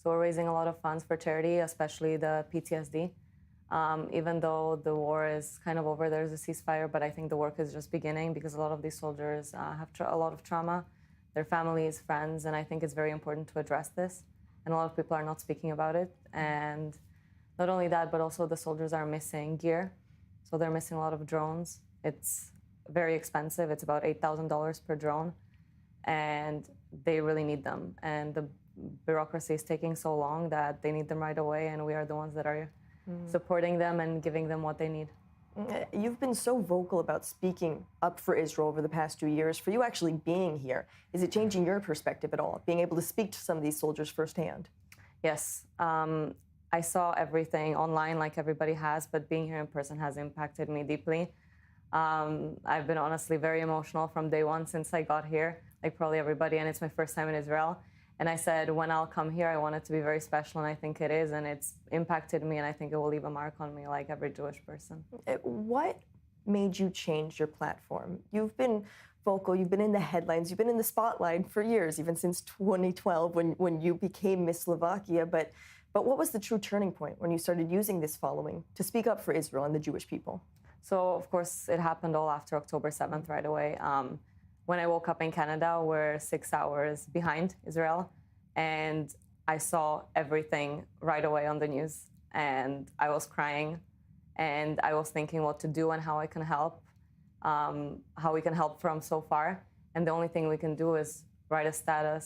So we're raising a lot of funds for charity, especially the PTSD. Even though the war is kind of over, there's a ceasefire, but I think the work is just beginning because a lot of these soldiers have a lot of trauma, their families, friends, and I think it's very important to address this. And a lot of people are not speaking about it. And not only that, but also the soldiers are missing gear. So they're missing a lot of drones. It's very expensive. It's about $8,000 per drone. And they really need them. And the bureaucracy is taking so long that they need them right away. And we are the ones that are supporting them and giving them what they need. You've been so vocal about speaking up for Israel over the past 2 years. For you actually being here, is it changing your perspective at all, being able to speak to some of these soldiers firsthand? Yes. I saw everything online like everybody has, but being here in person has impacted me deeply. I've been honestly very emotional from day one since I got here, like probably everybody, and it's my first time in Israel. And I said, when I'll come here, I want it to be very special, and I think it is, and it's impacted me, and I think it will leave a mark on me like every Jewish person. What made you change your platform? You've been vocal, you've been in the headlines, you've been in the spotlight for years, even since 2012 when you became Miss Slovakia, but what was the true turning point when you started using this following to speak up for Israel and the Jewish people? So, of course, it happened all after October 7th right away. When I woke up in Canada, we're 6 hours behind Israel, and I saw everything right away on the news, and I was crying, and I was thinking what to do and how I can help, how we can help from so far. And the only thing we can do is write a status,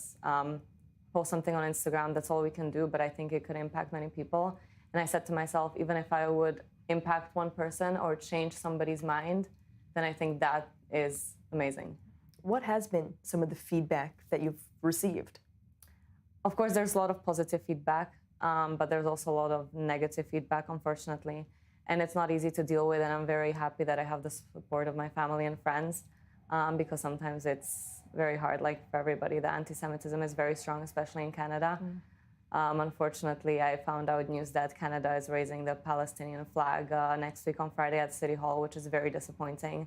post something on Instagram. That's all we can do, but I think it could impact many people. And I said to myself, even if I would impact one person or change somebody's mind, then I think that is amazing. What has been some of the feedback that you've received? Of course, there's a lot of positive feedback, but there's also a lot of negative feedback, unfortunately. And it's not easy to deal with, and I'm very happy that I have the support of my family and friends, because sometimes it's very hard, like for everybody. The antisemitism is very strong, especially in Canada. Unfortunately, I found out news that Canada is raising the Palestinian flag next week on Friday at City Hall, which is very disappointing.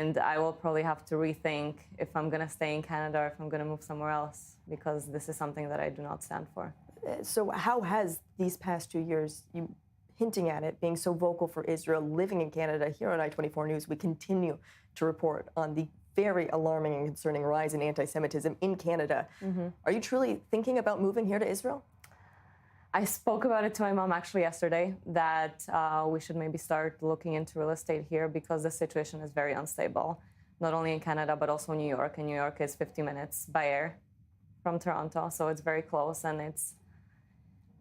And I will probably have to rethink if I'm going to stay in Canada or if I'm going to move somewhere else, because this is something that I do not stand for. So how has these past 2 years, you hinting at it, being so vocal for Israel, living in Canada, here on I-24 News, we continue to report on the very alarming and concerning rise in anti-Semitism in Canada. Are you truly thinking about moving here to Israel? I spoke about it to my mom actually yesterday, that we should maybe start looking into real estate here because the situation is very unstable, not only in Canada, but also New York. And New York is 50 minutes by air from Toronto, so it's very close, and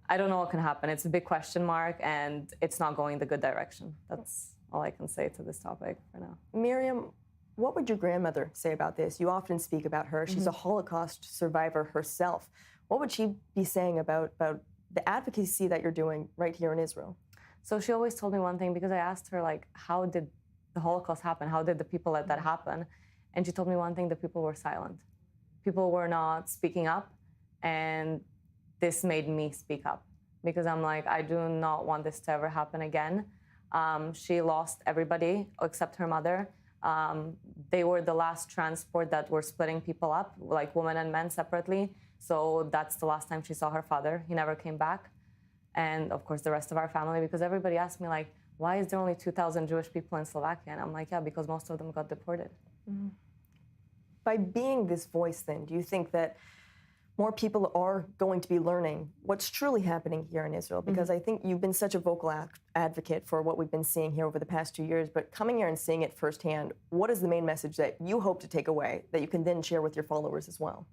I don't know what can happen. It's a big question mark, and it's not going the good direction. That's all I can say to this topic for now. Miriam, what would your grandmother say about this? You often speak about her. She's a Holocaust survivor herself. What would she be saying about the advocacy that you're doing right here in Israel? So she always told me one thing, because I asked her, like, how did the Holocaust happen? How did the people let that happen? And she told me one thing: the people were silent. People were not speaking up, and this made me speak up, because I'm like, I do not want this to ever happen again. She lost everybody except her mother. They were the last transport that were splitting people up, like women and men separately. So that's the last time she saw her father. He never came back. And of course, the rest of our family, because everybody asked me, like, why is there only 2,000 Jewish people in Slovakia? And I'm like, yeah, because most of them got deported. By being this voice, then, do you think that more people are going to be learning what's truly happening here in Israel? Because I think you've been such a vocal advocate for what we've been seeing here over the past 2 years, but coming here and seeing it firsthand, what is the main message that you hope to take away that you can then share with your followers as well?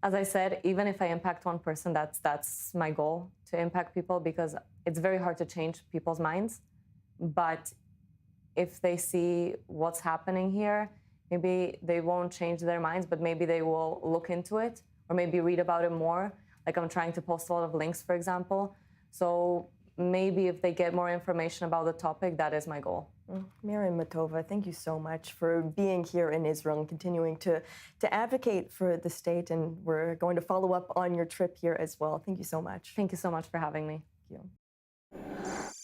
As I said, even if I impact one person, that's my goal, to impact people, because it's very hard to change people's minds. But if they see what's happening here, maybe they won't change their minds, but maybe they will look into it or maybe read about it more. Like, I'm trying to post a lot of links, for example. So maybe if they get more information about the topic, that is my goal. Miriam Mattova, thank you so much for being here in Israel and continuing to advocate for the state. And we're going to follow up on your trip here as well. Thank you so much. Thank you so much for having me. Thank you.